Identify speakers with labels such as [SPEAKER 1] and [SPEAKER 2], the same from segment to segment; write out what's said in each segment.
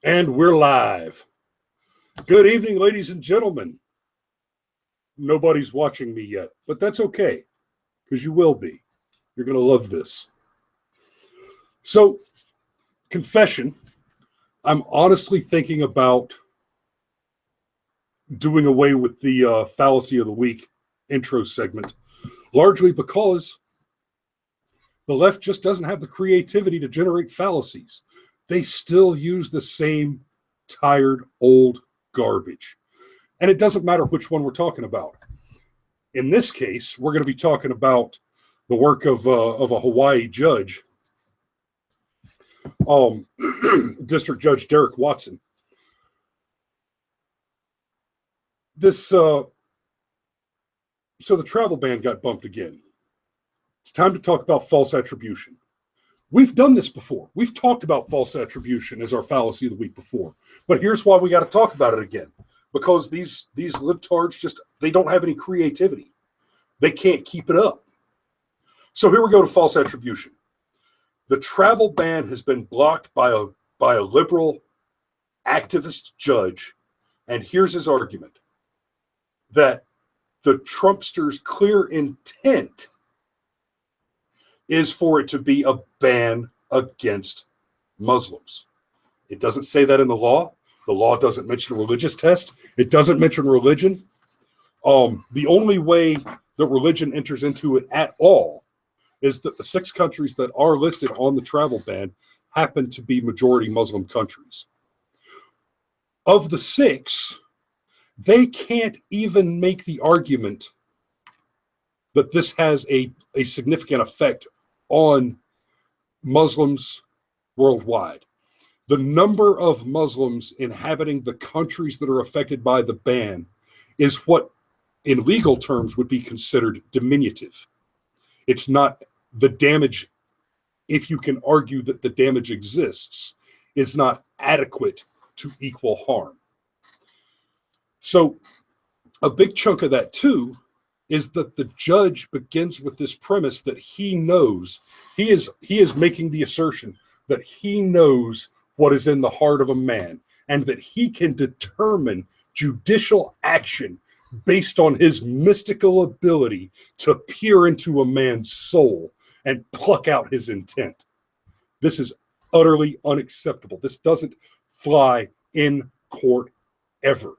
[SPEAKER 1] And we're live. Good evening, ladies and gentlemen. Nobody's watching me yet, but that's okay, because you will be. You're going to love this. So, confession, I'm honestly thinking about doing away with the fallacy of the week intro segment, largely because the left just doesn't have the creativity to generate fallacies. They still use the same tired, old garbage. And it doesn't matter which one we're talking about. In this case, we're going to be talking about the work of a Hawaii judge, District Judge Derek Watson. So the travel ban got bumped again. It's time to talk about false attribution. We've done this before. We've talked about false attribution as our fallacy of the week before. But here's why we got to talk about it again. Because these libtards they don't have any creativity. They can't keep it up. So here we go to false attribution. The travel ban has been blocked by a liberal activist judge, and here's his argument: that the Trumpsters' clear intent is for it to be a ban against Muslims. It doesn't say that in the law. The law doesn't mention a religious test. It doesn't mention religion. The only way that religion enters into it at all is that the 6 countries that are listed on the travel ban happen to be majority Muslim countries. Of the 6, they can't even make the argument that this has a significant effect on Muslims worldwide. The number of Muslims inhabiting the countries that are affected by the ban is what, in legal terms, would be considered diminutive. It's not the damage, if you can argue that the damage exists, is not adequate to equal harm. So a big chunk of that, too, is that the judge begins with this premise that he knows, he is making the assertion that he knows what is in the heart of a man, and that he can determine judicial action based on his mystical ability to peer into a man's soul and pluck out his intent. This is utterly unacceptable. This doesn't fly in court ever.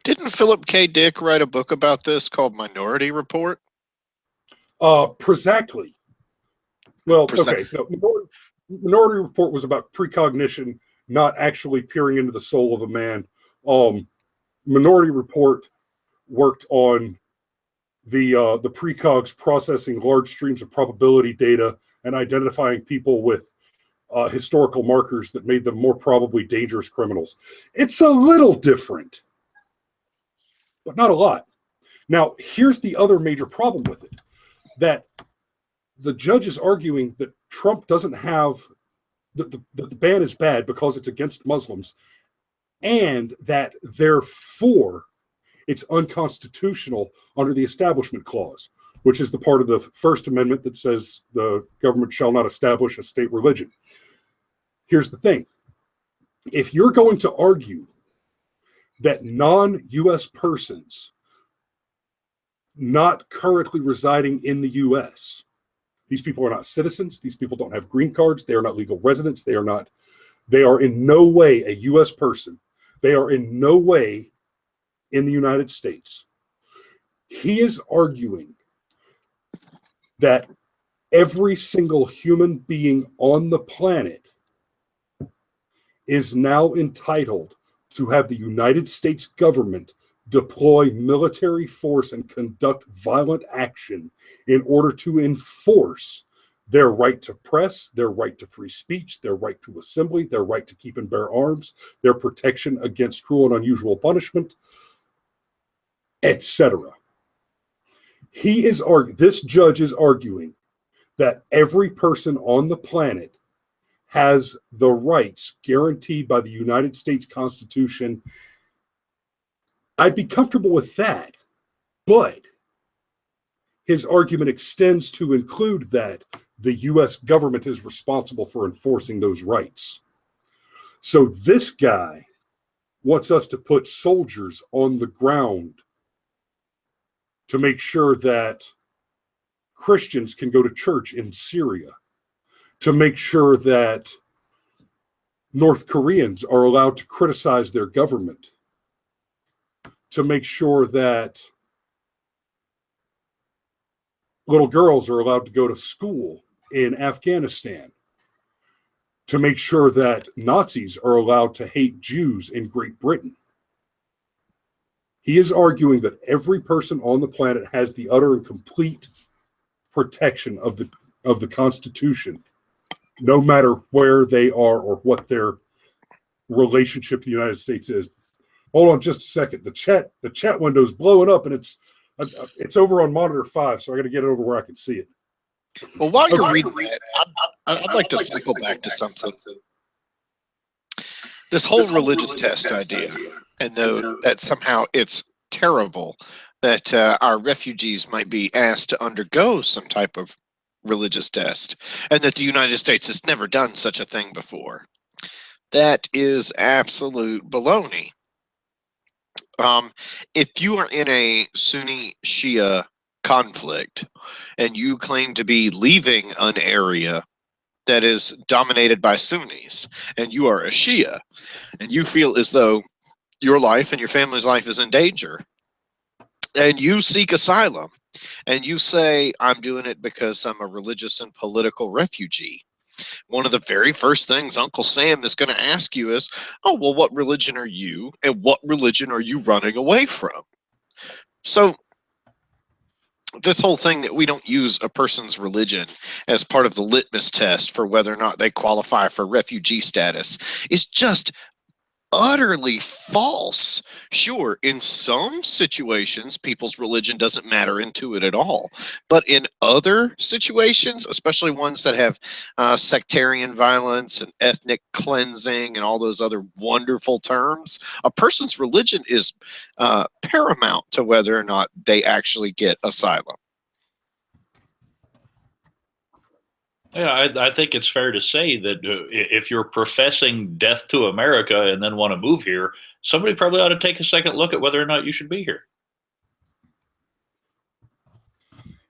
[SPEAKER 2] Didn't Philip K. Dick write a book about this called Minority Report?
[SPEAKER 1] Precisely. Well, okay. No, Minority Report was about precognition, not actually peering into the soul of a man. Minority Report worked on the precogs processing large streams of probability data and identifying people with historical markers that made them more probably dangerous criminals. It's a little different, but not a lot. Now, here's the other major problem with it, that the judge is arguing that Trump doesn't have, the ban is bad because it's against Muslims, and that therefore it's unconstitutional under the Establishment Clause, which is the part of the First Amendment that says the government shall not establish a state religion. Here's the thing. If you're going to argue that non-U.S. persons not currently residing in the U.S., these people are not citizens. These people don't have green cards. They are not legal residents. They are in no way a U.S. person. They are in no way in the United States. He is arguing that every single human being on the planet is now entitled to have the United States government deploy military force and conduct violent action in order to enforce their right to press, their right to free speech, their right to assembly, their right to keep and bear arms, their protection against cruel and unusual punishment, etc. This judge is arguing that every person on the planet has the rights guaranteed by the United States Constitution. I'd be comfortable with that, but his argument extends to include that the U.S. government is responsible for enforcing those rights. So this guy wants us to put soldiers on the ground to make sure that Christians can go to church in Syria, to make sure that North Koreans are allowed to criticize their government, to make sure that little girls are allowed to go to school in Afghanistan, to make sure that Nazis are allowed to hate Jews in Great Britain. He is arguing that every person on the planet has the utter and complete protection of the Constitution, no matter where they are or what their relationship to the United States is. Hold on just a second. The chat window is blowing up, and it's over on monitor 5, so I got to get it over where I can see it.
[SPEAKER 2] Well, while you're reading that, I'd like to cycle back to something. This whole religious test idea, and though that somehow it's terrible that our refugees might be asked to undergo some type of religious test, and that the United States has never done such a thing before. That is absolute baloney. If you are in a Sunni-Shia conflict and you claim to be leaving an area that is dominated by Sunnis, and you are a Shia, and you feel as though your life and your family's life is in danger, and you seek asylum, and you say, I'm doing it because I'm a religious and political refugee, one of the very first things Uncle Sam is going to ask you is, oh, well, what religion are you, and what religion are you running away from? So this whole thing that we don't use a person's religion as part of the litmus test for whether or not they qualify for refugee status is just utterly false. Sure, in some situations, people's religion doesn't matter into it at all. But in other situations, especially ones that have sectarian violence and ethnic cleansing and all those other wonderful terms, a person's religion is paramount to whether or not they actually get asylum.
[SPEAKER 3] Yeah, I think it's fair to say that if you're professing death to America and then want to move here, somebody probably ought to take a second look at whether or not you should be here.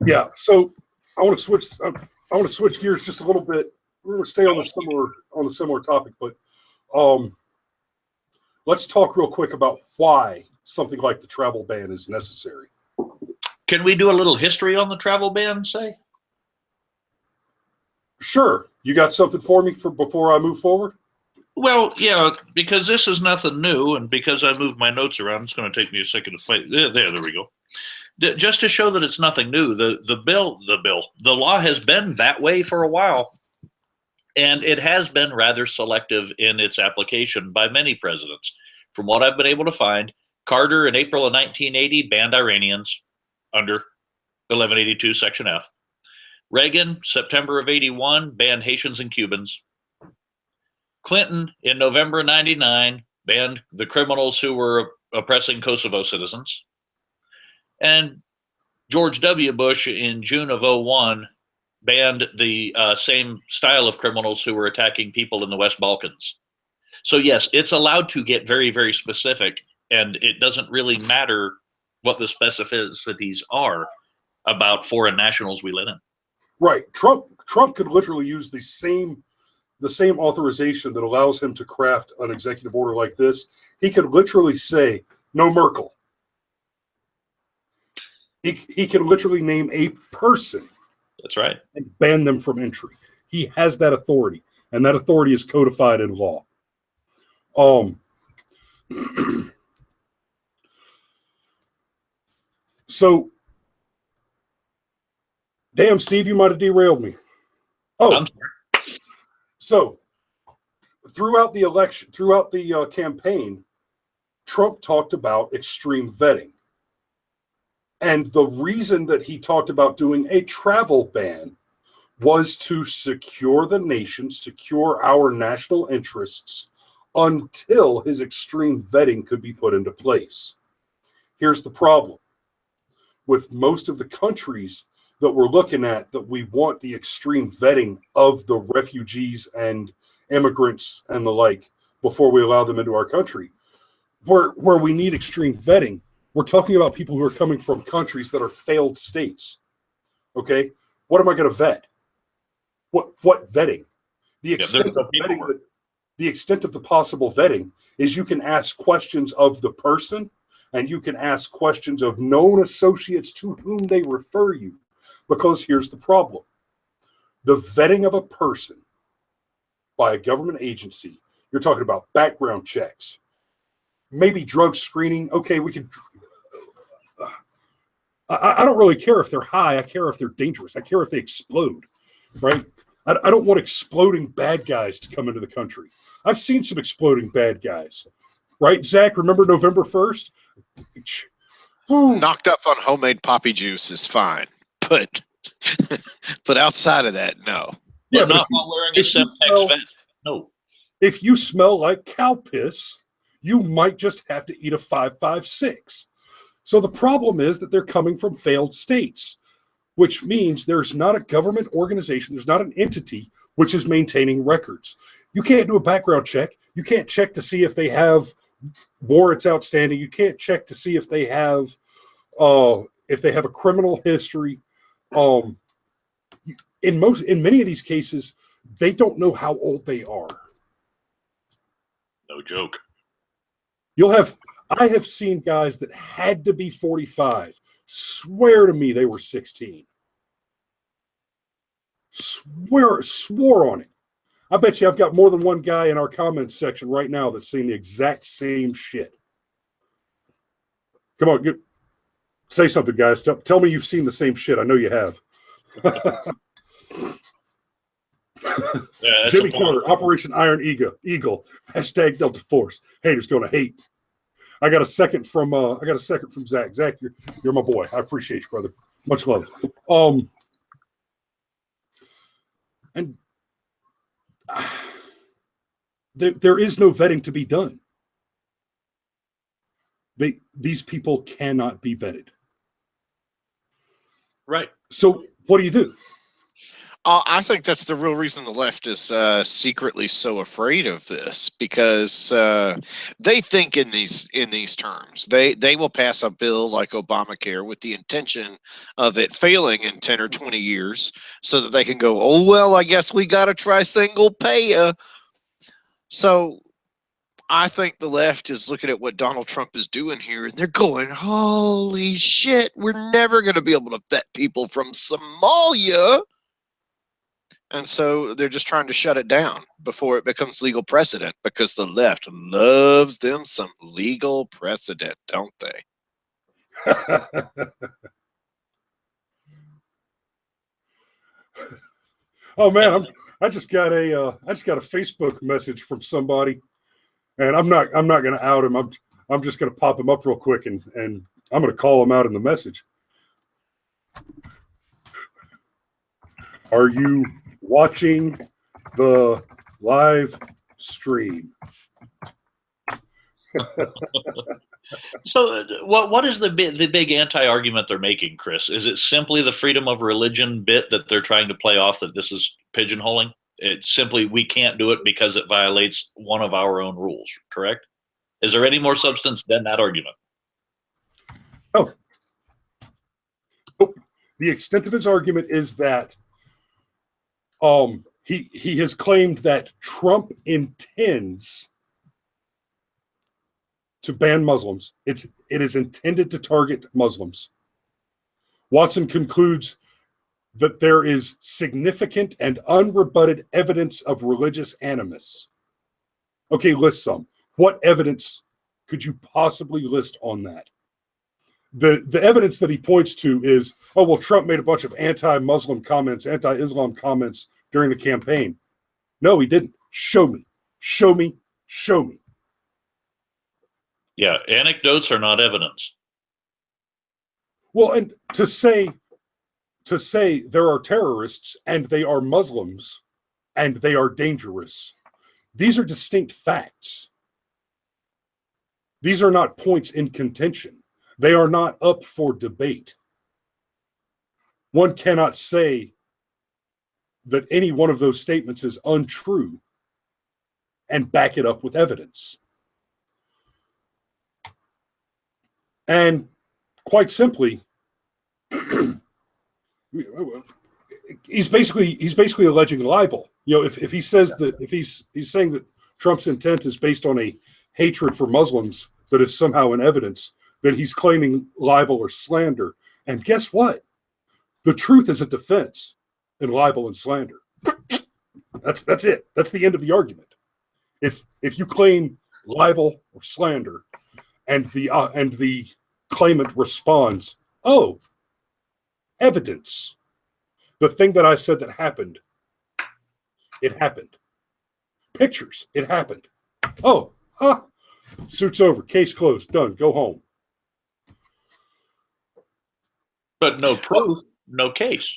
[SPEAKER 1] Yeah, so I want to switch gears just a little bit. We're going to stay on a similar topic, but let's talk real quick about why something like the travel ban is necessary.
[SPEAKER 3] Can we do a little history on the travel ban, say?
[SPEAKER 1] Sure. You got something for me before I move forward?
[SPEAKER 3] Well, yeah, because this is nothing new, and because I moved my notes around, it's going to take me a second to find. There we go. Just to show that it's nothing new, the law has been that way for a while, and it has been rather selective in its application by many presidents. From what I've been able to find, Carter in April of 1980 banned Iranians under 1182 Section F. Reagan, September of 81, banned Haitians and Cubans. Clinton, in November 99, banned the criminals who were oppressing Kosovo citizens. And George W. Bush, in June of 01, banned the same style of criminals who were attacking people in the West Balkans. So yes, it's allowed to get very, very specific, and it doesn't really matter what the specificities are about foreign nationals we let in.
[SPEAKER 1] Right. Trump could literally use the same authorization that allows him to craft an executive order like this. He could literally say, no Merkel. He can literally name a person.
[SPEAKER 3] That's right.
[SPEAKER 1] And ban them from entry. He has that authority, and that authority is codified in law. So, damn, Steve, you might have derailed me. Oh,
[SPEAKER 3] I'm sorry.
[SPEAKER 1] So throughout the campaign, Trump talked about extreme vetting. And the reason that he talked about doing a travel ban was to secure the nation, secure our national interests until his extreme vetting could be put into place. Here's the problem. With most of the countries that we're looking at, that we want the extreme vetting of the refugees and immigrants and the like before we allow them into our country. Where we need extreme vetting, we're talking about people who are coming from countries that are failed states. Okay, what am I going to vet? What vetting? The extent of vetting, the extent of the possible vetting is you can ask questions of the person, and you can ask questions of known associates to whom they refer you. Because here's the problem: the vetting of a person by a government agency, you're talking about background checks, maybe drug screening. Okay, we could. I don't really care if they're high. I care if they're dangerous. I care if they explode, right? I don't want exploding bad guys to come into the country. I've seen some exploding bad guys, right, Zach? Remember November 1st?
[SPEAKER 2] Knocked up on homemade poppy juice is fine, but outside of that, no.
[SPEAKER 3] Yeah, but not while wearing a Semtex vest. No.
[SPEAKER 1] If you smell like cow piss, you might just have to eat a 5.56. So the problem is that they're coming from failed states, which means there's not a government organization, there's not an entity which is maintaining records. You can't do a background check. You can't check to see if they have warrants outstanding. You can't check to see if they have a criminal history. In many of these cases, they don't know how old they are.
[SPEAKER 3] No joke.
[SPEAKER 1] I have seen guys that had to be 45 swear to me they were 16. Swore on it. I bet you I've got more than one guy in our comments section right now that's seen the exact same shit. Come on, say something, guys. Tell me you've seen the same shit. I know you have.
[SPEAKER 3] Yeah,
[SPEAKER 1] Jimmy Carter, Operation Iron Eagle. Hashtag Delta Force. Haters gonna hate. I got a second from Zach. Zach, you're my boy. I appreciate you, brother. Much love. And there is no vetting to be done. These people cannot be vetted.
[SPEAKER 3] Right.
[SPEAKER 1] So what do you do?
[SPEAKER 2] I think that's the real reason the left is secretly so afraid of this, because they think in these terms. They will pass a bill like Obamacare with the intention of it failing in 10 or 20 years, so that they can go, oh well, I guess we got to try single payer. So I think the left is looking at what Donald Trump is doing here, and they're going, holy shit, we're never going to be able to vet people from Somalia. And so they're just trying to shut it down before it becomes legal precedent, because the left loves them some legal precedent, don't they?
[SPEAKER 1] Oh man, I just got a Facebook message from somebody, and I'm not going to out him. I'm just going to pop him up real quick, and I'm going to call him out in the message. Are you watching the live stream?
[SPEAKER 3] So what is the big anti-argument they're making, Chris? Is it simply the freedom of religion bit that they're trying to play off, that this is pigeonholing? It's simply we can't do it because it violates one of our own rules, correct? Is there any more substance than that argument?
[SPEAKER 1] Oh. The extent of his argument is that he has claimed that Trump intends to ban Muslims. It is intended to target Muslims. Watson concludes that there is significant and unrebutted evidence of religious animus. Okay, list some. What evidence could you possibly list on that? The evidence that he points to is, oh, well, Trump made a bunch of anti-Muslim comments, anti-Islam comments during the campaign. No, he didn't. Show me. Show me. Show me.
[SPEAKER 3] Yeah, anecdotes are not evidence.
[SPEAKER 1] Well, and to say there are terrorists and they are Muslims and they are dangerous, these are distinct facts. These are not points in contention. They are not up for debate. One cannot say that any one of those statements is untrue and back it up with evidence. And quite simply, he's basically alleging libel. If he says that, if he's saying that Trump's intent is based on a hatred for Muslims that is somehow in evidence, then he's claiming libel or slander. And guess what? The truth is a defense in libel and slander. That's it. That's the end of the argument. If you claim libel or slander, and the claimant responds, "Oh, evidence. The thing that I said that happened, it happened. Pictures, it happened. Oh, suit's over. Case closed. Done. Go home."
[SPEAKER 3] But no proof, no case.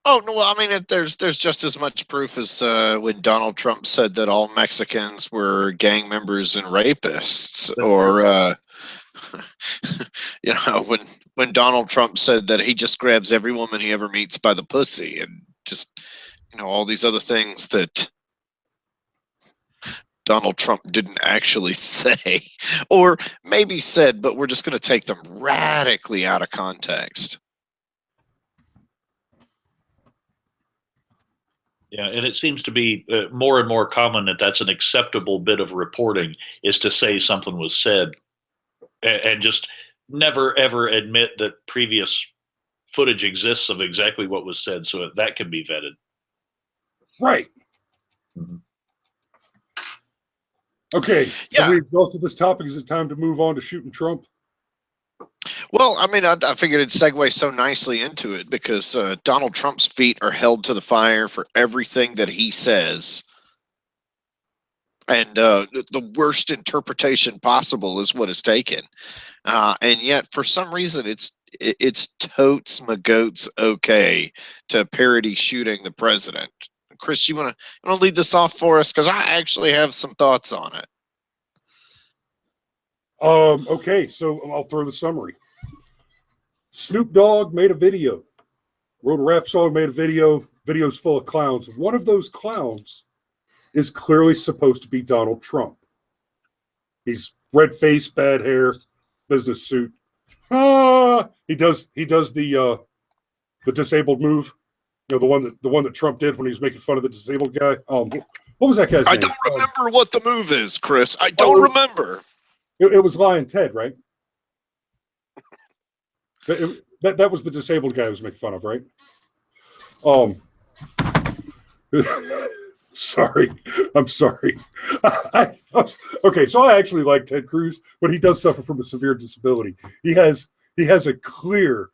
[SPEAKER 2] Oh no! Well, I mean, there's just as much proof as when Donald Trump said that all Mexicans were gang members and rapists, or when Donald Trump said that he just grabs every woman he ever meets by the pussy, and just all these other things that Donald Trump didn't actually say, or maybe said, but we're just going to take them radically out of context.
[SPEAKER 3] Yeah, and it seems to be more and more common that that's an acceptable bit of reporting, is to say something was said and just never, ever admit that previous footage exists of exactly what was said, so that can be vetted.
[SPEAKER 1] Right.
[SPEAKER 3] Mm-hmm.
[SPEAKER 1] Okay.
[SPEAKER 2] Yeah.
[SPEAKER 1] Have we exhausted this topic? Is it time to move on to shooting Trump?
[SPEAKER 2] Well, I mean, I figured it'd segue so nicely into it because Donald Trump's feet are held to the fire for everything that he says. And the worst interpretation possible is what is taken. And yet, for some reason, it's totes magoats okay to parody shooting the president. Chris, you want to lead this off for us? Because I actually have some thoughts on it.
[SPEAKER 1] Okay, so I'll throw the summary. Snoop Dogg made a video, wrote a rap song, made a video. Video's full of clowns. One of those clowns is clearly supposed to be Donald Trump. He's red face, bad hair, business suit. He does the disabled move. The one that Trump did when he was making fun of the disabled guy. What was that guy's name?
[SPEAKER 2] I don't remember what the move is, Chris. I don't remember. It
[SPEAKER 1] was Lion Ted, right? That was the disabled guy I was making fun of, right? Sorry. I'm sorry. Okay, so I actually like Ted Cruz, but he does suffer from a severe disability. He has a clear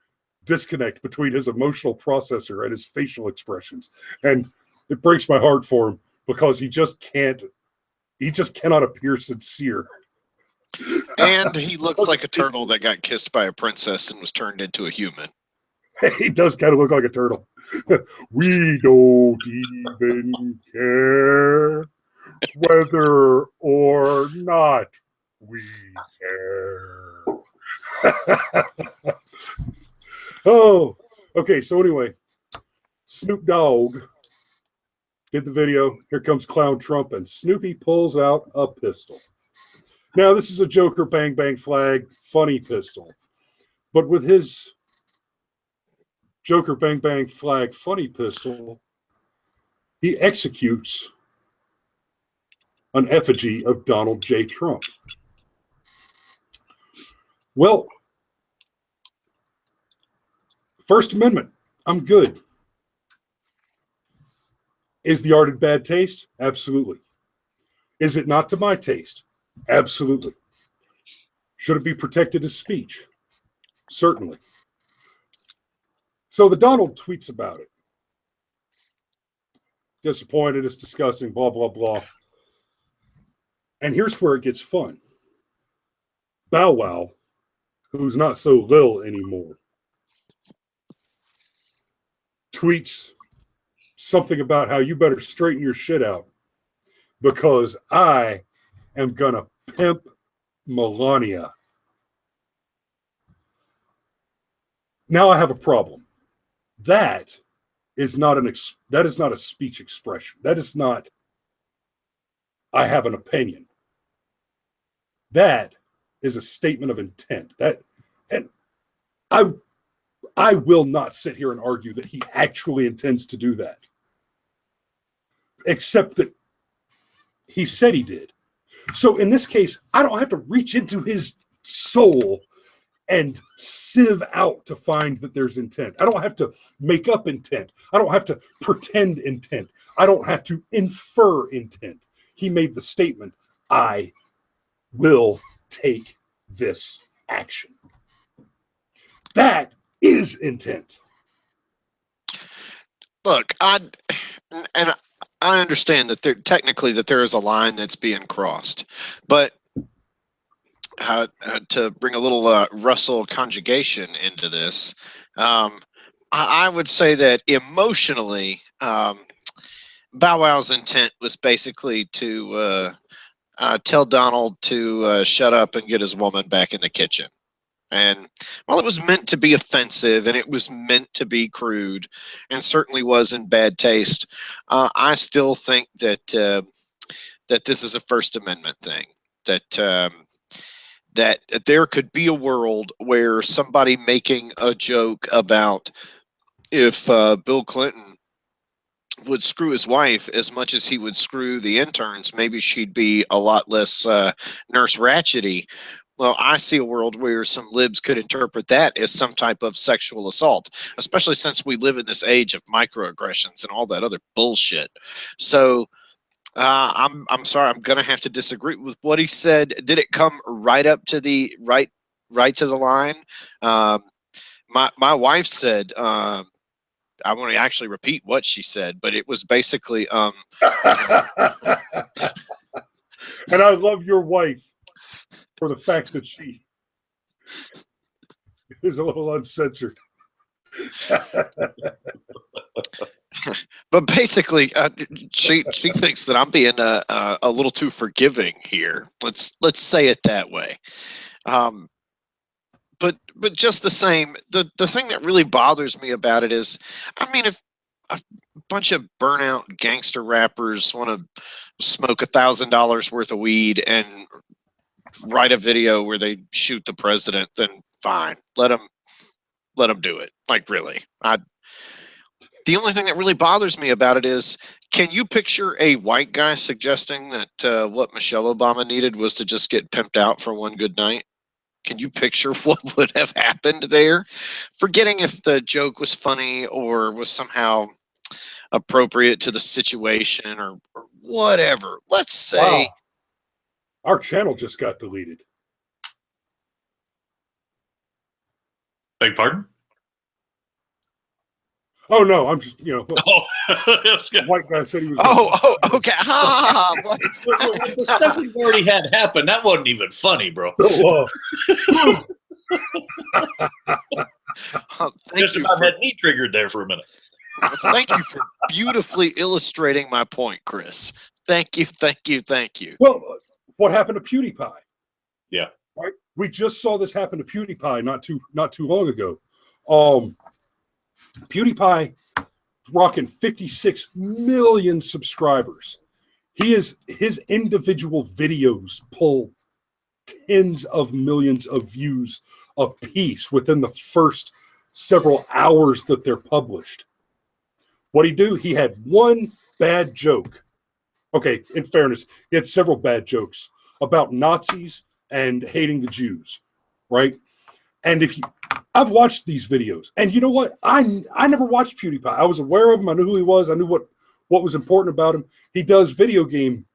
[SPEAKER 1] disconnect between his emotional processor and his facial expressions, and it breaks my heart for him because he just cannot appear sincere.
[SPEAKER 2] And he looks like a turtle that got kissed by a princess and was turned into a human.
[SPEAKER 1] He does kind of look like a turtle. We don't even care whether or not we care. Oh, okay. So anyway, Snoop Dogg did the video. Here comes Clown Trump, and Snoopy pulls out a pistol. Now, this is a Joker bang bang flag funny pistol, but with his Joker bang bang flag funny pistol, he executes an effigy of Donald J. Trump. Well, First Amendment, I'm good. Is the art in bad taste? Absolutely. Is it not to my taste? Absolutely. Should it be protected as speech? Certainly. So the Donald tweets about it. Disappointed, it's disgusting, blah, blah, blah. And here's where it gets fun. Bow Wow, who's not so lil anymore, tweets something about how you better straighten your shit out because I am going to pimp Melania. Now I have a problem. That is not a speech expression. That is not I have an opinion. That is a statement of intent. And I will not sit here and argue that he actually intends to do that, except that he said he did. So in this case, I don't have to reach into his soul and sieve out to find that there's intent. I don't have to make up intent. I don't have to pretend intent. I don't have to infer intent. He made the statement, I will take this action. That is intent.
[SPEAKER 2] Look, I understand that there is a line that's being crossed, but to bring a little Russell conjugation into this, I would say that emotionally, Bow Wow's intent was basically to tell Donald to shut up and get his woman back in the kitchen. And while it was meant to be offensive and it was meant to be crude and certainly was in bad taste, I still think that that this is a First Amendment thing. That there could be a world where somebody making a joke about if Bill Clinton would screw his wife as much as he would screw the interns, maybe she'd be a lot less Nurse Ratchety. Well, I see a world where some libs could interpret that as some type of sexual assault, especially since we live in this age of microaggressions and all that other bullshit. So I'm sorry, I'm gonna have to disagree with what he said. Did it come right up to the right to the line? My wife said, I want to actually repeat what she said, but it was basically
[SPEAKER 1] And I love your wife for the fact that she is a little uncensored.
[SPEAKER 2] But basically, she thinks that I'm being a little too forgiving here. Let's say it that way. But just the same, the thing that really bothers me about it is, I mean, if a bunch of burnout gangster rappers want to smoke $1,000 worth of weed and write a video where they shoot the president, then fine, let them do it. Like, really, the only thing that really bothers me about it is, can you picture a white guy suggesting that what Michelle Obama needed was to just get pimped out for one good night? Can you picture what would have happened there? Forgetting if the joke was funny or was somehow appropriate to the situation or whatever. Let's say.
[SPEAKER 1] Wow. Our channel just got deleted.
[SPEAKER 3] Beg pardon?
[SPEAKER 1] Oh no, I'm just,
[SPEAKER 3] Oh,
[SPEAKER 1] the white guy said he was.
[SPEAKER 2] Oh, okay.
[SPEAKER 3] the stuff we've already had happen. That wasn't even funny, bro. Just about had me triggered there for a minute.
[SPEAKER 2] Thank you for beautifully illustrating my point, Chris. Thank you.
[SPEAKER 1] Well, what happened to PewDiePie?
[SPEAKER 3] Yeah.
[SPEAKER 1] Right. We just saw this happen to PewDiePie not too long ago. PewDiePie rocking 56 million subscribers. His individual videos pull tens of millions of views a piece within the first several hours that they're published. What'd he do? He had one bad joke. Okay, in fairness, he had several bad jokes about Nazis and hating the Jews, right? And I've watched these videos, and you know what? I never watched PewDiePie. I was aware of him. I knew who he was. I knew what was important about him. He does video game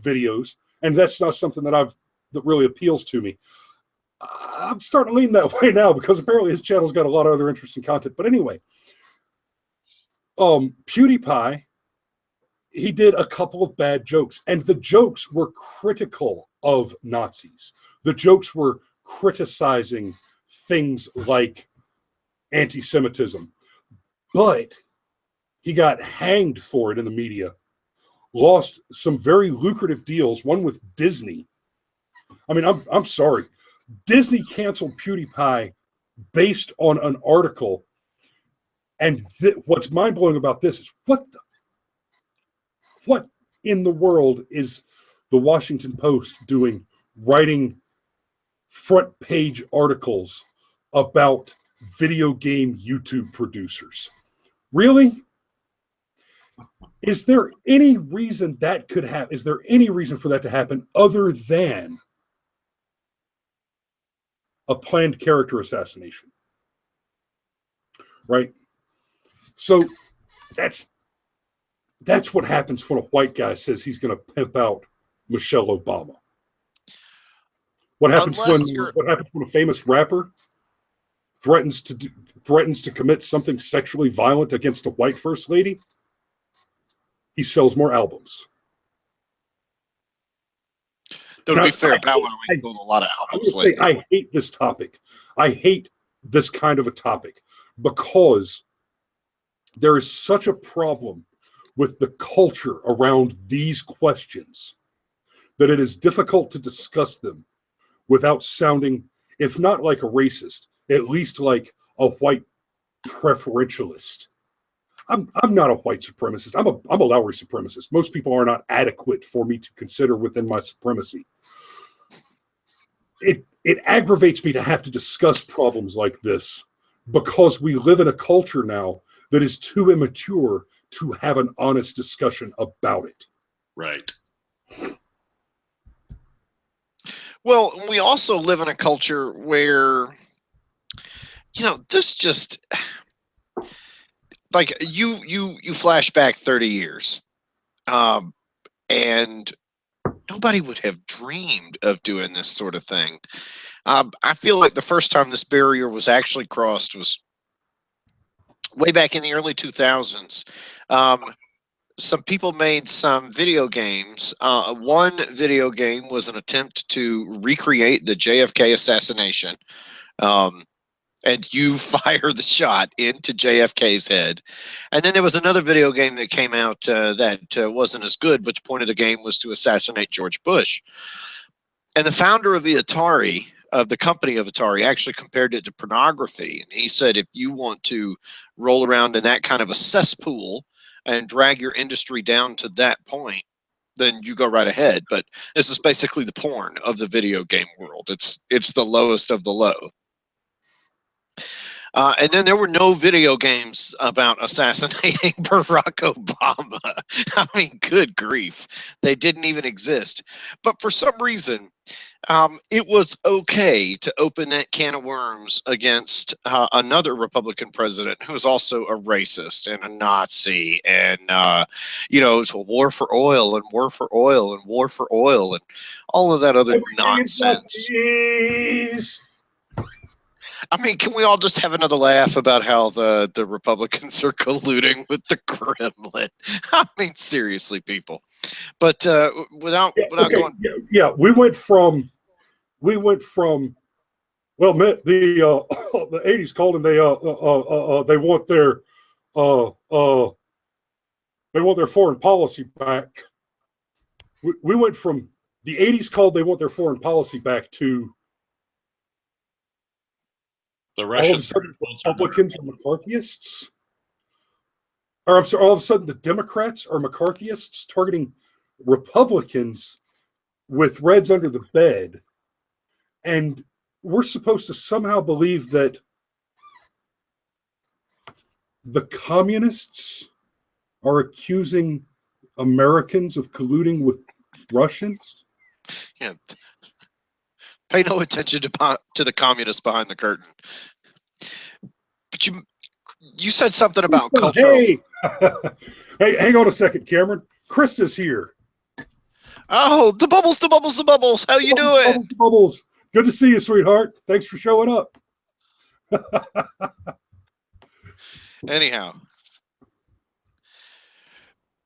[SPEAKER 1] videos, and that's not something that really appeals to me. I'm starting to lean that way now because apparently his channel's got a lot of other interesting content. But anyway, PewDiePie, he did a couple of bad jokes, and the jokes were critical of Nazis. The jokes were criticizing things like anti-Semitism, but he got hanged for it in the media, lost some very lucrative deals, one with Disney. I mean, I'm sorry. Disney canceled PewDiePie based on an article. And what's mind-blowing about this is what in the world is the Washington Post writing front page articles about video game YouTube producers. Really? Is there any reason that could happen? Is there any reason for that to happen other than a planned character assassination? Right? So that's what happens when a white guy says he's going to pimp out Michelle Obama. What happens when a famous rapper threatens to commit something sexually violent against a white first lady? He sells more albums.
[SPEAKER 2] Though to be fair, Bow Wow ain't sold a lot of albums lately.
[SPEAKER 1] I hate this topic. I hate this kind of a topic because there is such a problem with the culture around these questions that it is difficult to discuss them without sounding, if not like a racist, at least like a white preferentialist. I'm not a white supremacist. I'm a Lowry supremacist. Most people are not adequate for me to consider within my supremacy. It aggravates me to have to discuss problems like this because we live in a culture now that is too immature to have an honest discussion about it.
[SPEAKER 3] Right.
[SPEAKER 2] Well, we also live in a culture where, this just like you flash back 30 years, and nobody would have dreamed of doing this sort of thing. I feel like the first time this barrier was actually crossed was way back in the early 2000s. Some people made some video games. One video game was an attempt to recreate the JFK assassination. And you fire the shot into JFK's head. And then there was another video game that came out that wasn't as good, which point of the game was to assassinate George Bush. And the founder of the company of Atari, actually compared it to pornography. And he said, if you want to roll around in that kind of a cesspool and drag your industry down to that point, then you go right ahead. But this is basically the porn of the video game world. It's the lowest of the low. And then there were no video games about assassinating Barack Obama. I mean, good grief. They didn't even exist. But for some reason, it was okay to open that can of worms against another Republican president who was also a racist and a Nazi. And, it was a war for oil and war for oil and war for oil and all of that other nonsense. I mean, can we all just have another laugh about how the Republicans are colluding with the Kremlin? I mean, seriously, people. But without going,
[SPEAKER 1] we went from well, the 80s called and they want their foreign policy back. We went from the 80s called they want their foreign policy back to
[SPEAKER 3] the
[SPEAKER 1] Russians. All of a sudden, Republicans are McCarthyists. Or I'm sorry, all of a sudden the Democrats are McCarthyists targeting Republicans with Reds under the bed. And we're supposed to somehow believe that the communists are accusing Americans of colluding with Russians?
[SPEAKER 2] Yeah. Pay no attention to the communists behind the curtain. But you said something about cultural.
[SPEAKER 1] Hey, hey, hang on a second, Cameron. Krista's here.
[SPEAKER 2] Oh, the bubbles. How you doing?
[SPEAKER 1] Bubbles. Good to see you, sweetheart. Thanks for showing up.
[SPEAKER 2] Anyhow,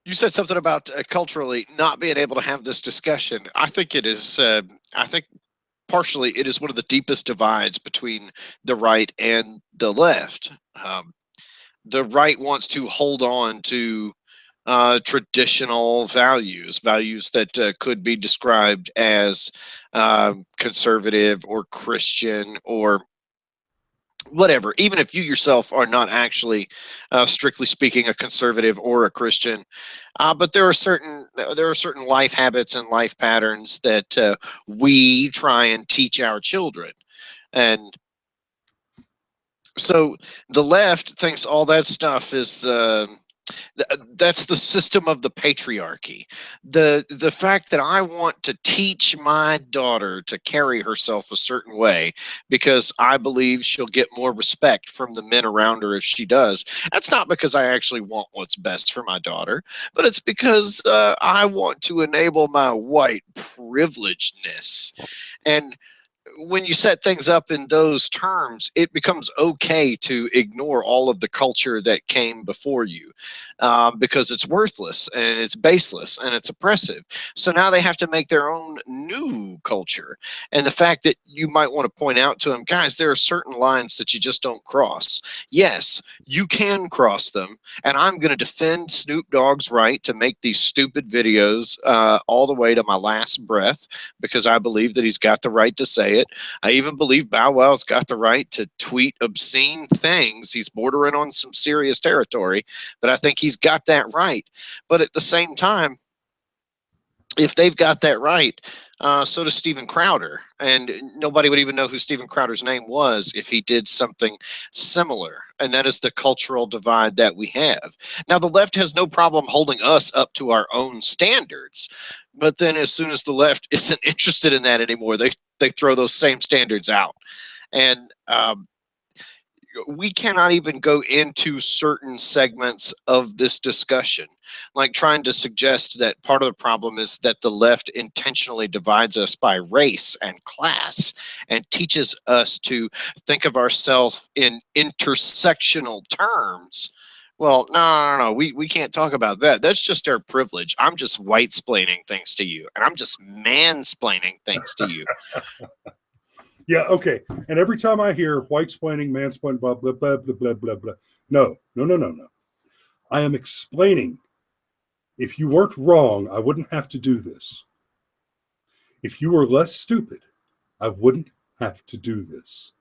[SPEAKER 2] you said something about culturally not being able to have this discussion. I think it is. Partially, it is one of the deepest divides between the right and the left. The right wants to hold on to traditional values that could be described as conservative or Christian or whatever, even if you yourself are not actually, strictly speaking, a conservative or a Christian, but there are certain life habits and life patterns that we try and teach our children, and so the left thinks all that stuff is. That's the system of the patriarchy. The fact that I want to teach my daughter to carry herself a certain way because I believe she'll get more respect from the men around her if she does. That's not because I actually want what's best for my daughter, but it's because I want to enable my white privilegedness. And when you set things up in those terms, it becomes okay to ignore all of the culture that came before you, because it's worthless and it's baseless and it's oppressive. So now they have to make their own new culture. And the fact that you might want to point out to them, guys, there are certain lines that you just don't cross. Yes, you can cross them. And I'm going to defend Snoop Dogg's right to make these stupid videos all the way to my last breath, because I believe that he's got the right to say it. I even believe Bow Wow's got the right to tweet obscene things. He's bordering on some serious territory, but I think he's got that right. But at the same time, if they've got that right, so does Steven Crowder. And nobody would even know who Steven Crowder's name was if he did something similar. And that is the cultural divide that we have. Now, the left has no problem holding us up to our own standards. But then as soon as the left isn't interested in that anymore, they throw those same standards out. And we cannot even go into certain segments of this discussion, like trying to suggest that part of the problem is that the left intentionally divides us by race and class and teaches us to think of ourselves in intersectional terms. Well, no. We can't talk about that. That's just our privilege. I'm just white-splaining things to you, and I'm just mansplaining things to you.
[SPEAKER 1] Yeah, okay. And every time I hear white-splaining, mansplaining, blah, blah, blah, blah, blah, blah, blah. No. I am explaining. If you weren't wrong, I wouldn't have to do this. If you were less stupid, I wouldn't have to do this.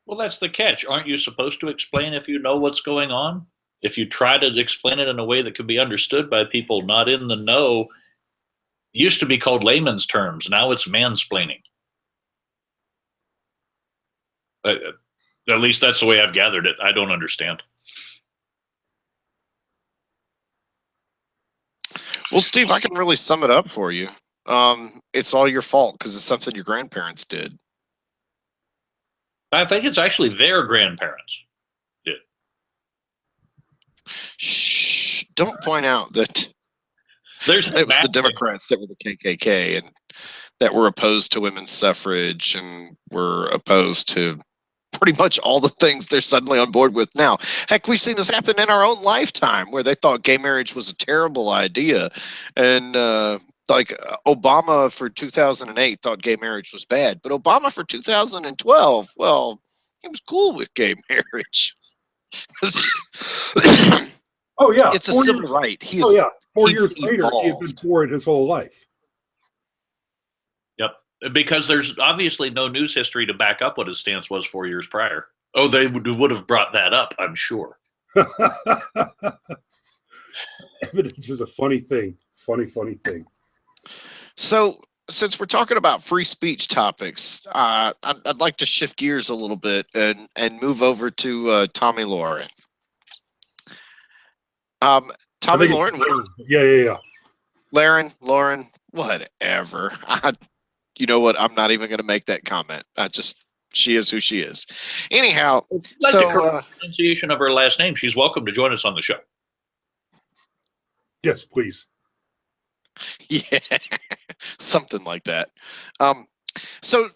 [SPEAKER 3] Well, that's the catch. Aren't you supposed to explain if you know what's going on? If you try to explain it in a way that can be understood by people not in the know, used to be called layman's terms. Now it's mansplaining. At least that's the way I've gathered it. I don't understand.
[SPEAKER 2] Well, Steve, I can really sum it up for you. It's all your fault because it's something your grandparents did.
[SPEAKER 3] I think it's actually their grandparents did.
[SPEAKER 2] Shh! Don't point out that it was the Democrats that were the KKK and that were opposed to women's suffrage and were opposed to pretty much all the things they're suddenly on board with now. Heck, we've seen this happen in our own lifetime where they thought gay marriage was a terrible idea. And like Obama for 2008 thought gay marriage was bad. But Obama for 2012, well, he was cool with gay marriage.
[SPEAKER 1] Oh, yeah.
[SPEAKER 2] It's a civil right.
[SPEAKER 1] 4 years later, he had been for it his whole life.
[SPEAKER 3] Yep. Because there's obviously no news history to back up what his stance was 4 years prior. Oh, they would have brought that up, I'm sure.
[SPEAKER 1] Evidence is a funny thing. Funny thing.
[SPEAKER 2] So, since we're talking about free speech topics, I'd like to shift gears a little bit and move over to Tommy Lauren. Tommy Lauren.
[SPEAKER 1] Yeah.
[SPEAKER 2] Lauren, whatever. You know what? I'm not even going to make that comment. She is who she is. Anyhow,
[SPEAKER 3] so pronunciation of her last name. She's welcome to join us on the show.
[SPEAKER 1] Yes, please.
[SPEAKER 2] Yeah, something like that. So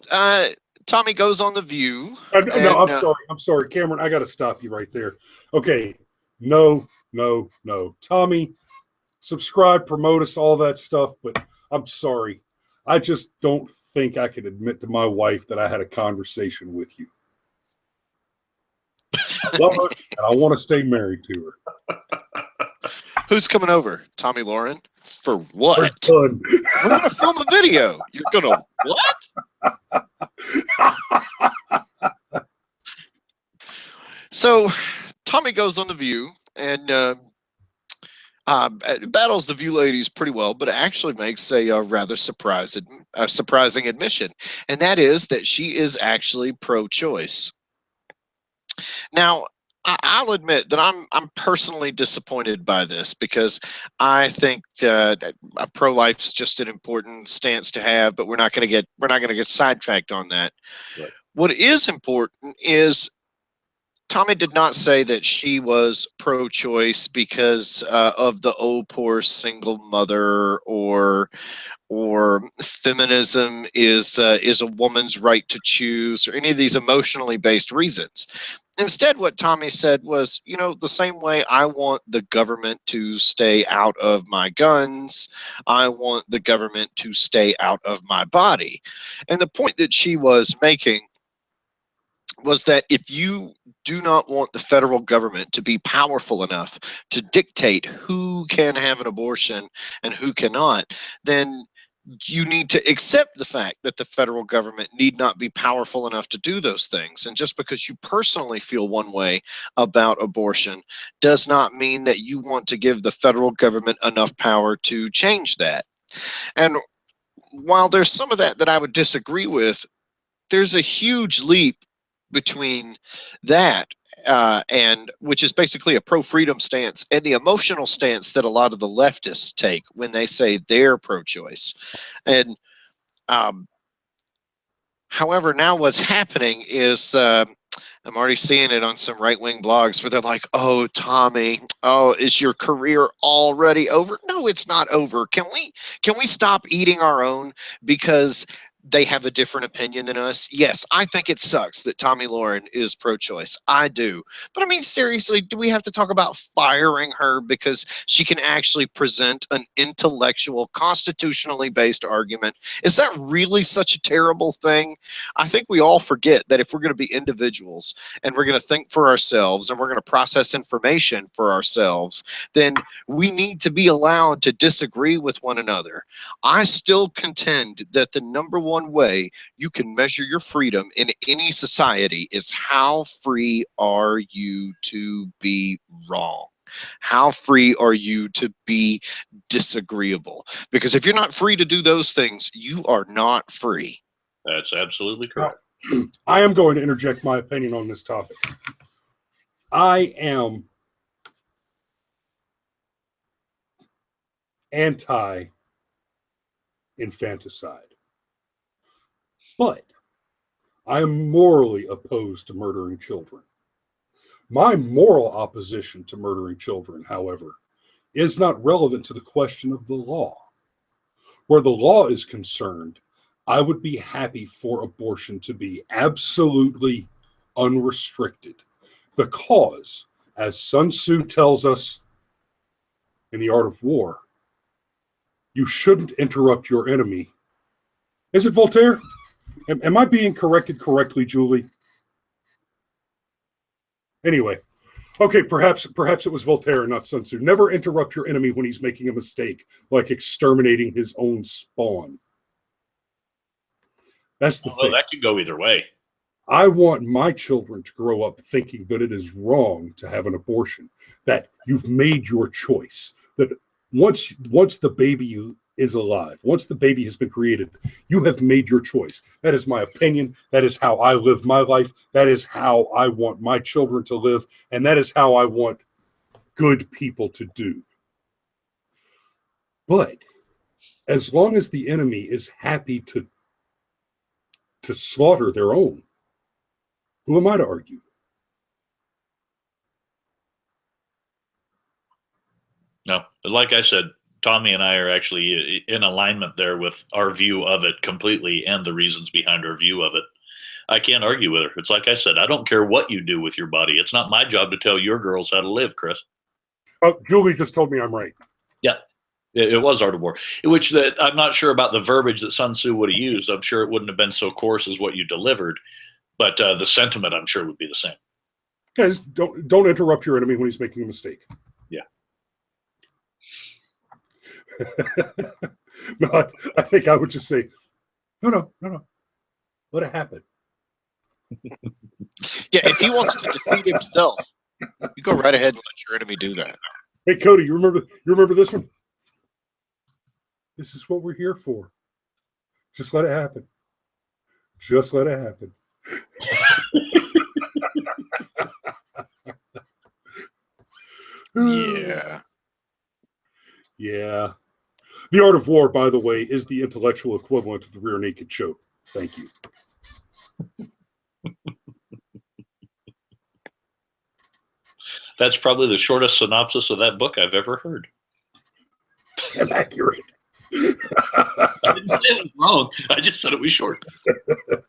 [SPEAKER 2] Tommy goes on The View.
[SPEAKER 1] No, I'm sorry, Cameron. I got to stop you right there. Okay, no. Tommy, subscribe, promote us, all that stuff. But I'm sorry, I just don't think I can admit to my wife that I had a conversation with you. I love her, and I want to stay married to her.
[SPEAKER 2] Who's coming over? Tommy Lauren? For what?
[SPEAKER 1] We're
[SPEAKER 2] going to film a video. You're going to what? So Tommy goes on The View and battles the View ladies pretty well, but actually makes a rather surprising admission, and that is that she is actually pro-choice. Now, I'll admit that I'm personally disappointed by this because I think pro-life's just an important stance to have, but we're not going to get sidetracked on that.
[SPEAKER 3] Right.
[SPEAKER 2] What is important is Tommy did not say that she was pro-choice because of the poor single mother, or feminism is a woman's right to choose, or any of these emotionally based reasons. Instead, what Tommy said was, the same way I want the government to stay out of my guns, I want the government to stay out of my body. And the point that she was making was that if you do not want the federal government to be powerful enough to dictate who can have an abortion and who cannot, then you need to accept the fact that the federal government need not be powerful enough to do those things. And just because you personally feel one way about abortion does not mean that you want to give the federal government enough power to change that. And while there's some of that I would disagree with, there's a huge leap between that and which is basically a pro-freedom stance, and the emotional stance that a lot of the leftists take when they say they're pro-choice. And however, now what's happening is I'm already seeing it on some right-wing blogs where they're like, "Oh, Tommy, oh, is your career already over?" No, it's not over. Can we stop eating our own because they have a different opinion than us? Yes, I think it sucks that Tommy Lauren is pro-choice. I do. But I mean, seriously, do we have to talk about firing her because she can actually present an intellectual, constitutionally based argument? Is that really such a terrible thing? I think we all forget that if we're going to be individuals and we're going to think for ourselves and we're going to process information for ourselves, then we need to be allowed to disagree with one another. I still contend that the number one way you can measure your freedom in any society is how free are you to be wrong? How free are you to be disagreeable? Because if you're not free to do those things, you are not free.
[SPEAKER 3] That's absolutely correct.
[SPEAKER 1] I am going to interject my opinion on this topic. I am anti-infanticide, but I am morally opposed to murdering children. My moral opposition to murdering children, however, is not relevant to the question of the law. Where the law is concerned, I would be happy for abortion to be absolutely unrestricted because, as Sun Tzu tells us in The Art of War, you shouldn't interrupt your enemy. Is it Voltaire? Am I being corrected correctly, Julie? Anyway, okay, perhaps it was Voltaire and not Sun Tzu. Never interrupt your enemy when he's making a mistake, like exterminating his own spawn. That's the thing.
[SPEAKER 3] That could go either way.
[SPEAKER 1] I want my children to grow up thinking that it is wrong to have an abortion, that you've made your choice, that once the baby is alive, once the baby has been created, you have made your choice. That is my opinion. That is how I live my life. That is how I want my children to live, and that is how I want good people to do. But as long as the enemy is happy to slaughter their own, who am I to argue?
[SPEAKER 3] No, like I said, Tommy and I are actually in alignment there with our view of it completely and the reasons behind our view of it. I can't argue with her. It's like I said, I don't care what you do with your body. It's not my job to tell your girls how to live, Chris.
[SPEAKER 1] Oh, Julie just told me I'm right.
[SPEAKER 3] Yeah, it was Art of War, which that I'm not sure about the verbiage that Sun Tzu would have used. I'm sure it wouldn't have been so coarse as what you delivered, but the sentiment I'm sure would be the same.
[SPEAKER 1] Guys, don't interrupt your enemy when he's making a mistake.
[SPEAKER 3] Yeah.
[SPEAKER 1] No, I think I would just say, no. Let it happen.
[SPEAKER 2] Yeah, if he wants to defeat himself, you go right ahead and let your enemy do that.
[SPEAKER 1] Hey, Cody, you remember this one? This is what we're here for. Just let it happen. Just let it happen.
[SPEAKER 2] Yeah.
[SPEAKER 1] Yeah. The Art of War, by the way, is the intellectual equivalent of the rear naked choke. Thank you.
[SPEAKER 3] That's probably the shortest synopsis of that book I've ever heard.
[SPEAKER 1] And accurate.
[SPEAKER 3] I didn't say it was wrong. I just said it was short.
[SPEAKER 1] All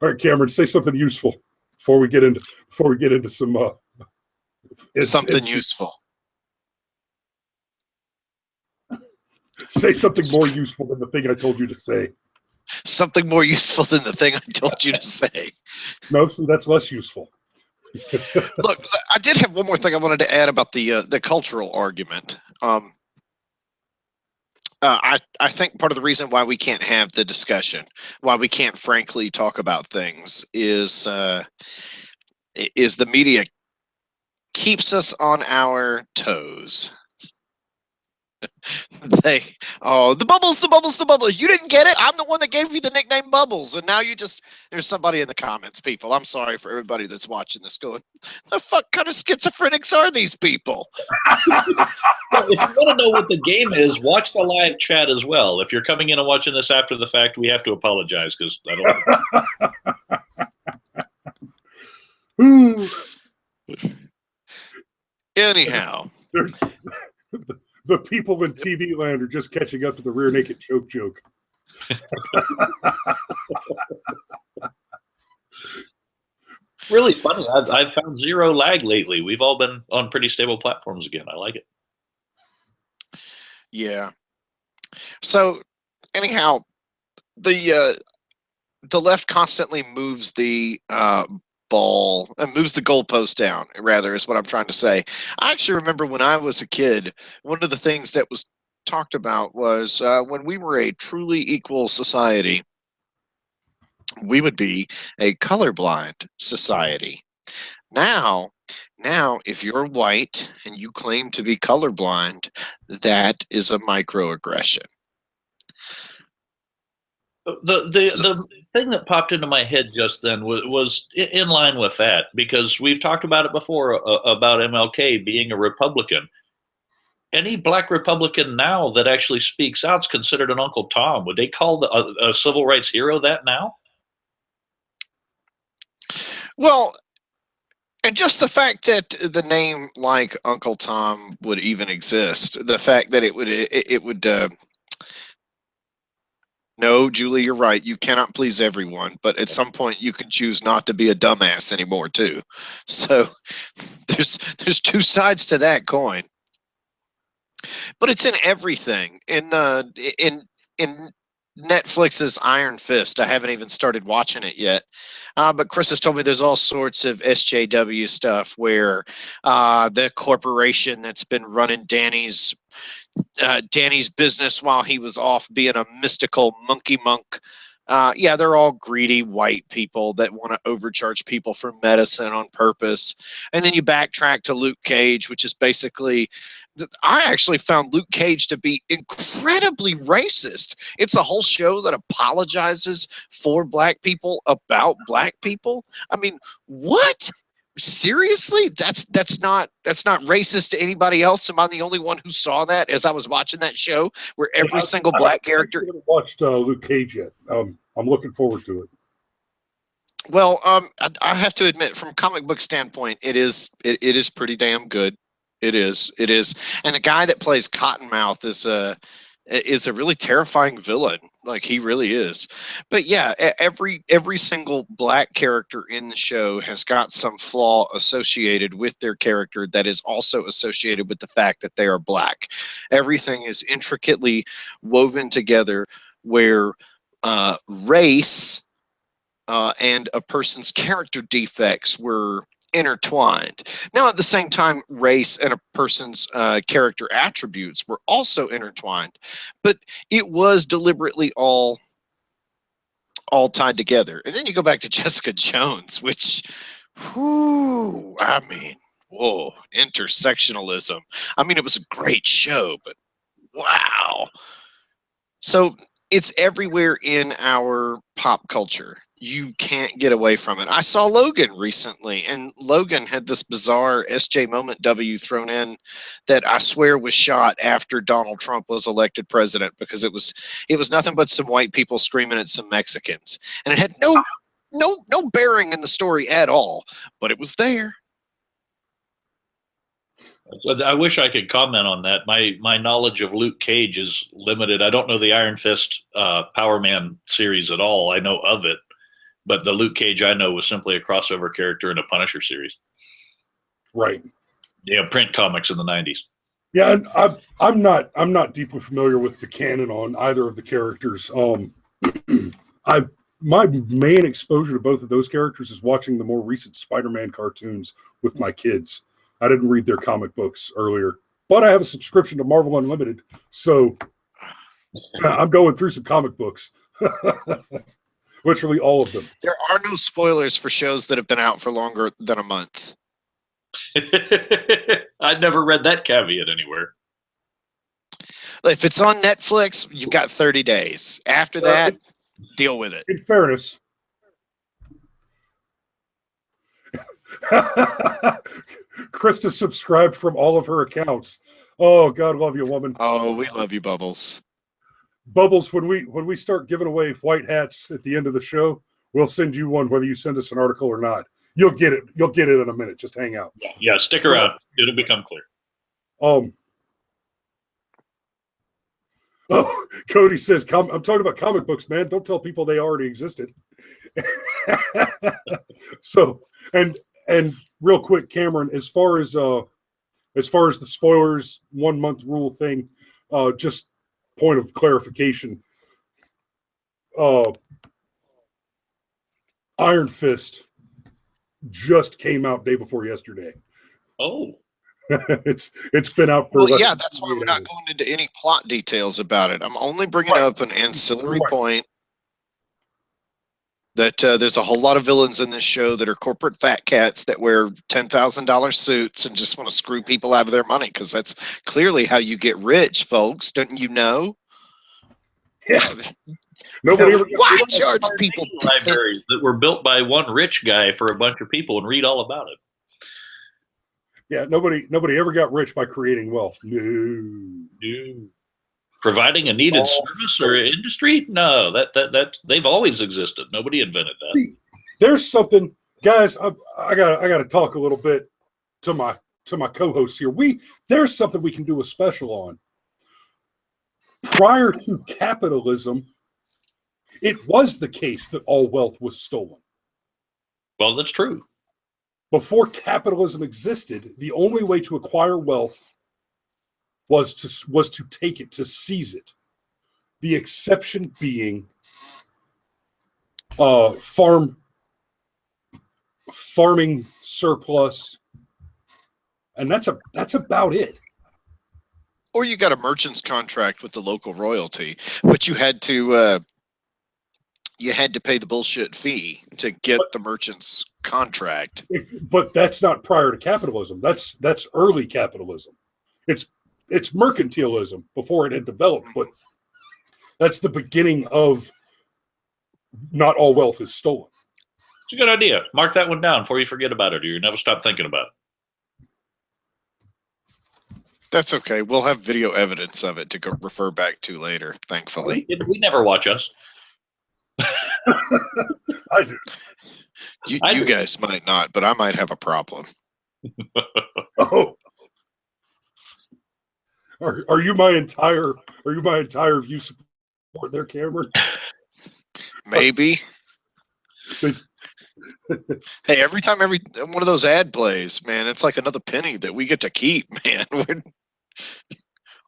[SPEAKER 1] right, Cameron, say something useful before we get into some
[SPEAKER 2] Something useful.
[SPEAKER 1] Say something more useful than the thing I told you to say.
[SPEAKER 2] Something more useful than the thing I told you to say.
[SPEAKER 1] No, see, that's less useful.
[SPEAKER 2] Look, I did have one more thing I wanted to add about the cultural argument. I think part of the reason why we can't have the discussion, why we can't frankly talk about things, is the media keeps us on our toes. The bubbles. You didn't get it. I'm the one that gave you the nickname Bubbles, and now there's somebody in the comments, people. I'm sorry for everybody that's watching this going, the fuck kind of schizophrenics are these people?
[SPEAKER 3] Well, if you want to know what the game is, watch the live chat as well. If you're coming in and watching this after the fact, we have to apologize because I don't.
[SPEAKER 2] Anyhow.
[SPEAKER 1] The people in TV land are just catching up to the rear naked choke joke.
[SPEAKER 3] Really funny. I've found zero lag lately. We've all been on pretty stable platforms again. I like it.
[SPEAKER 2] Yeah. So, anyhow, the left constantly moves the ball and moves the goalpost down, rather, is what I'm trying to say. I actually remember when I was a kid, one of the things that was talked about was when we were a truly equal society, we would be a colorblind society. Now, if you're white and you claim to be colorblind, that is a microaggression.
[SPEAKER 3] The thing that popped into my head just then was in line with that, because we've talked about it before about MLK being a Republican. Any black Republican now that actually speaks out is considered an Uncle Tom. Would they call a civil rights hero that now?
[SPEAKER 2] Well, and just the fact that the name like Uncle Tom would even exist, the fact that it would no, Julie, you're right. You cannot please everyone, but at some point you can choose not to be a dumbass anymore too. So there's two sides to that coin. But it's in everything. In Netflix's Iron Fist. I haven't even started watching it yet. But Chris has told me there's all sorts of SJW stuff where the corporation that's been running Danny's business while he was off being a mystical monkey monk. Yeah, they're all greedy white people that want to overcharge people for medicine on purpose. And then you backtrack to Luke Cage, which is basically, I actually found Luke Cage to be incredibly racist. It's a whole show that apologizes for black people about black people. I mean, what? Seriously? That's not racist to anybody else? Am I the only one who saw that as I was watching that show where every single black character?
[SPEAKER 1] I haven't watched Luke Cage yet. I'm looking forward to it.
[SPEAKER 2] Well, I have to admit, from a comic book standpoint, it is pretty damn good. It is, and the guy that plays Cottonmouth is a really terrifying villain. Like, he really is. But yeah, every single black character in the show has got some flaw associated with their character that is also associated with the fact that they are black. Everything is intricately woven together where race and a person's character defects were intertwined. Now, at the same time, race and a person's character attributes were also intertwined, but it was deliberately all all tied together. And then you go back to Jessica Jones, which, whoo, I mean, whoa, intersectionalism. I mean, it was a great show, but wow. So it's everywhere in our pop culture. You can't get away from it. I saw Logan recently, and Logan had this bizarre SJ Moment W thrown in that I swear was shot after Donald Trump was elected president, because it was nothing but some white people screaming at some Mexicans, and it had no bearing in the story at all, but it was there.
[SPEAKER 3] I wish I could comment on that. My knowledge of Luke Cage is limited. I don't know the Iron Fist Power Man series at all. I know of it, but the Luke Cage I know was simply a crossover character in a Punisher series.
[SPEAKER 1] Right.
[SPEAKER 3] Yeah, print comics in the 90s.
[SPEAKER 1] Yeah, and I'm not deeply familiar with the canon on either of the characters. My main exposure to both of those characters is watching the more recent Spider-Man cartoons with my kids. I didn't read their comic books earlier, but I have a subscription to Marvel Unlimited, so I'm going through some comic books. Literally all of them.
[SPEAKER 2] There are no spoilers for shows that have been out for longer than a month.
[SPEAKER 3] I'd never read that caveat anywhere.
[SPEAKER 2] If it's on Netflix, you've got 30 days. After that, deal with it.
[SPEAKER 1] In fairness, Krista subscribed from all of her accounts. Oh, God love you, woman.
[SPEAKER 2] Oh, we love you, Bubbles.
[SPEAKER 1] Bubbles, when we start giving away white hats at the end of the show, we'll send you one, whether you send us an article or not. You'll get it. You'll get it in a minute. Just hang out.
[SPEAKER 3] Yeah, stick around. It'll become clear.
[SPEAKER 1] Oh, Cody says, I'm talking about comic books, man. Don't tell people they already existed. So, and real quick, Cameron, as far as the spoilers 1 month rule thing, just point of clarification. Iron Fist just came out day before yesterday.
[SPEAKER 3] Oh.
[SPEAKER 1] It's been out for
[SPEAKER 2] yeah, that's why we're not going into any plot details about it. I'm only bringing up an ancillary point that there's a whole lot of villains in this show that are corporate fat cats that wear $10,000 suits and just want to screw people out of their money, because that's clearly how you get rich, folks. Don't you know?
[SPEAKER 1] Yeah. Nobody ever
[SPEAKER 2] why charge people
[SPEAKER 3] libraries that were built by one rich guy for a bunch of people and read all about it?
[SPEAKER 1] Yeah, nobody ever got rich by creating wealth.
[SPEAKER 3] No. Providing a needed service or industry? No, that they've always existed. Nobody invented that.
[SPEAKER 1] See, there's something, guys. I gotta talk a little bit to my co-hosts here. There's something we can do a special on. Prior to capitalism, it was the case that all wealth was stolen.
[SPEAKER 3] Well, that's true.
[SPEAKER 1] Before capitalism existed, the only way to acquire wealth was to take it, to seize it. The exception being farming surplus, and that's about it.
[SPEAKER 2] Or you got a merchant's contract with the local royalty, but you had to pay the bullshit fee to get the merchant's contract.
[SPEAKER 1] But that's not prior to capitalism. That's early capitalism. It's mercantilism before it had developed, but that's the beginning of not all wealth is stolen.
[SPEAKER 3] It's a good idea. Mark that one down before you forget about it, or you never stop thinking about it.
[SPEAKER 2] That's okay. We'll have video evidence of it to refer back to later, thankfully.
[SPEAKER 3] We never watch us.
[SPEAKER 1] I do.
[SPEAKER 2] You guys might not, but I might have a problem.
[SPEAKER 1] Oh. Are you my entire view support there, Cameron?
[SPEAKER 2] Maybe. Hey, every time one of those ad plays, man, it's like another penny that we get to keep, man. We're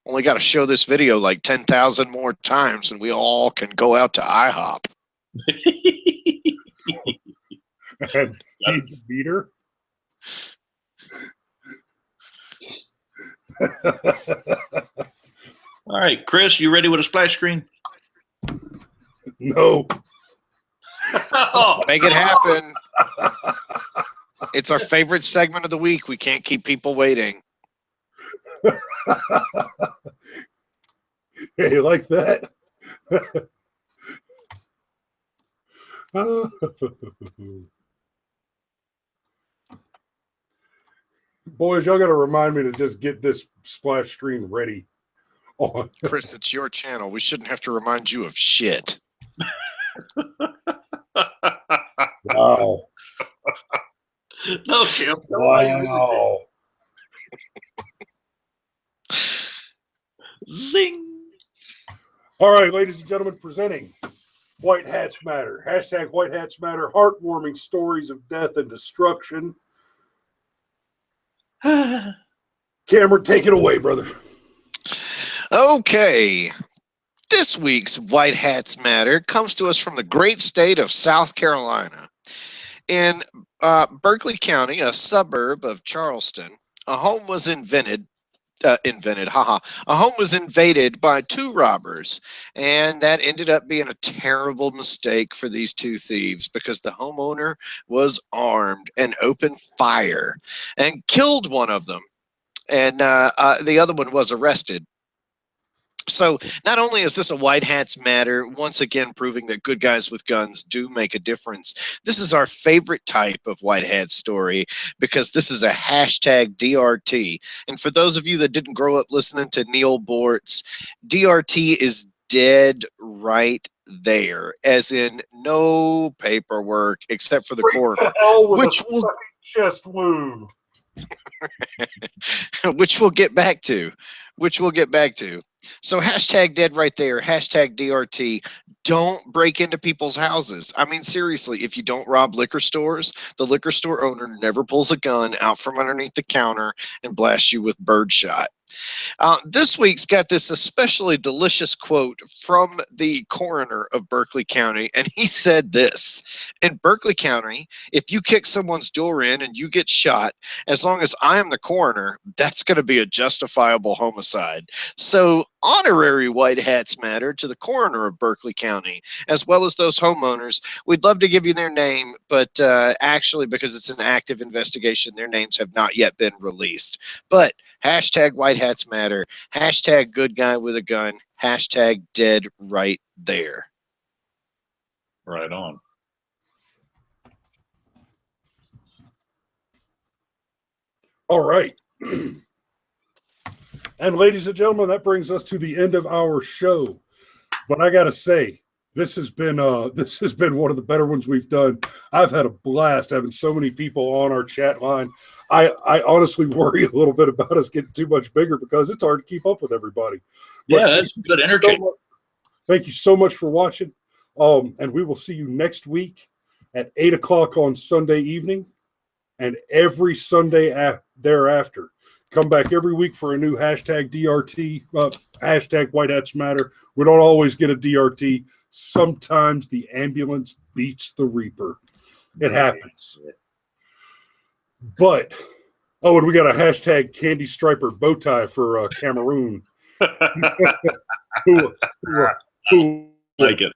[SPEAKER 2] only got to show this video like 10,000 more times, and we all can go out to IHOP.
[SPEAKER 1] And feed the beater.
[SPEAKER 3] All right, Chris, you ready with a splash screen?
[SPEAKER 1] No.
[SPEAKER 2] Make it happen. It's our favorite segment of the week. We can't keep people waiting.
[SPEAKER 1] Hey, you like that? Boys, y'all got to remind me to just get this splash screen ready.
[SPEAKER 2] Chris, it's your channel. We shouldn't have to remind you of shit.
[SPEAKER 1] Wow.
[SPEAKER 3] No, Jim.
[SPEAKER 1] Wow.
[SPEAKER 3] Zing.
[SPEAKER 1] All right, ladies and gentlemen, presenting White Hats Matter. Hashtag White Hats Matter. Heartwarming stories of death and destruction. Cameron, take it away, brother.
[SPEAKER 2] Okay. This week's White Hats Matter comes to us from the great state of South Carolina. In Berkeley County, a suburb of Charleston, a home was invaded by two robbers, and that ended up being a terrible mistake for these two thieves because the homeowner was armed and opened fire and killed one of them, and the other one was arrested. So not only is this a White Hats Matter, once again proving that good guys with guns do make a difference, this is our favorite type of White Hat story because this is a hashtag DRT. And for those of you that didn't grow up listening to Neil Bortz, DRT is dead right there, as in no paperwork except for the coroner, which will
[SPEAKER 1] chest wound.
[SPEAKER 2] which we'll get back to. So hashtag dead right there, hashtag DRT. Don't break into people's houses. I mean, seriously, if you don't rob liquor stores, the liquor store owner never pulls a gun out from underneath the counter and blasts you with birdshot. This week's got this especially delicious quote from the coroner of Berkeley County, and he said this: in Berkeley County, if you kick someone's door in and you get shot, as long as I am the coroner, that's going to be a justifiable homicide. So honorary White Hats Matter to the coroner of Berkeley County, as well as those homeowners. We'd love to give you their name, but actually, because it's an active investigation, their names have not yet been released. But hashtag White Hats Matter, hashtag good guy with a gun, hashtag dead right there.
[SPEAKER 3] Right on.
[SPEAKER 1] All right. And ladies and gentlemen, that brings us to the end of our show. But I got to say, this has been one of the better ones we've done. I've had a blast having so many people on our chat line. I honestly worry a little bit about us getting too much bigger because it's hard to keep up with everybody.
[SPEAKER 3] Yeah, that's good energy.
[SPEAKER 1] Thank you so much for watching. And we will see you next week at 8 o'clock on Sunday evening and every Sunday thereafter. Come back every week for a new hashtag DRT, hashtag White Hats Matter. We don't always get a DRT. Sometimes the ambulance beats the Reaper. It happens. But, and we got a hashtag Candy Striper bow tie for Cameroon. who
[SPEAKER 3] like it.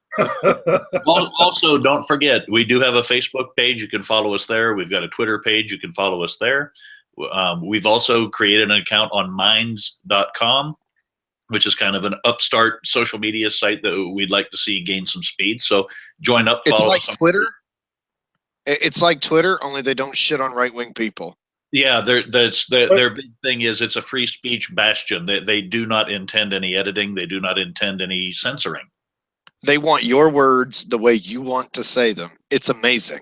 [SPEAKER 3] Also, don't forget, we do have a Facebook page. You can follow us there. We've got a Twitter page. You can follow us there. We've also created an account on minds.com, which is kind of an upstart social media site that we'd like to see gain some speed. So join up.
[SPEAKER 2] It's like Twitter. It's like Twitter, only they don't shit on right-wing people.
[SPEAKER 3] Yeah, their big thing is it's a free speech bastion. They do not intend any editing. They do not intend any censoring.
[SPEAKER 2] They want your words the way you want to say them. It's amazing.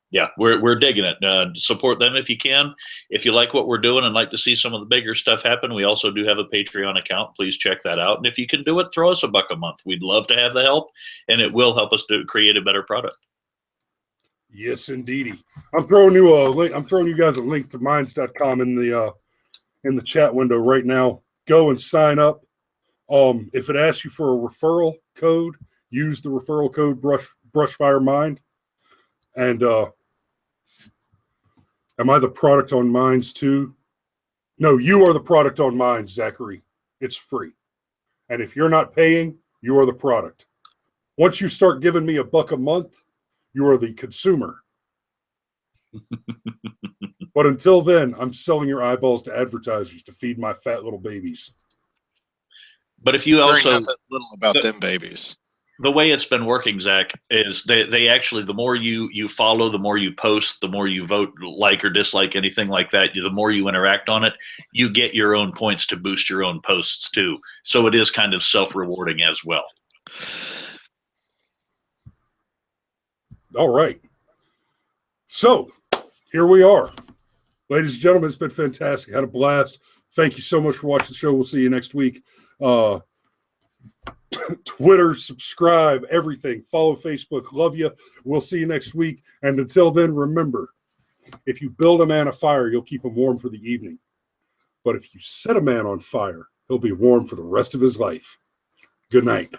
[SPEAKER 3] Yeah, we're digging it. Support them if you can. If you like what we're doing and like to see some of the bigger stuff happen, we also do have a Patreon account. Please check that out. And if you can do it, throw us $1 a month. We'd love to have the help, and it will help us to create a better product.
[SPEAKER 1] Yes, indeedy. I'm throwing you a link. I'm throwing you guys a link to minds.com in the chat window right now. Go and sign up. If it asks you for a referral code, use the referral code Brushfire Mind. And am I the product on Minds too? No, you are the product on Minds, Zachary. It's free. And if you're not paying, you are the product. Once you start giving me $1 a month, You are the consumer. But until then, I'm selling your eyeballs to advertisers to feed my fat little babies.
[SPEAKER 3] But if you
[SPEAKER 2] Caring
[SPEAKER 3] also
[SPEAKER 2] nothing little about them babies.
[SPEAKER 3] the way it's been working, Zach, is they actually, the more you follow, the more you post, the more you vote, like or dislike anything like that, the more you interact on it, you get your own points to boost your own posts too. So it is kind of self-rewarding as well.
[SPEAKER 1] All right. So here we are. Ladies and gentlemen, it's been fantastic. Had a blast. Thank you so much for watching the show. We'll see you next week. Twitter, subscribe, everything. Follow Facebook. Love you. We'll see you next week. And until then, remember, if you build a man a fire, you'll keep him warm for the evening. But if you set a man on fire, he'll be warm for the rest of his life. Good night.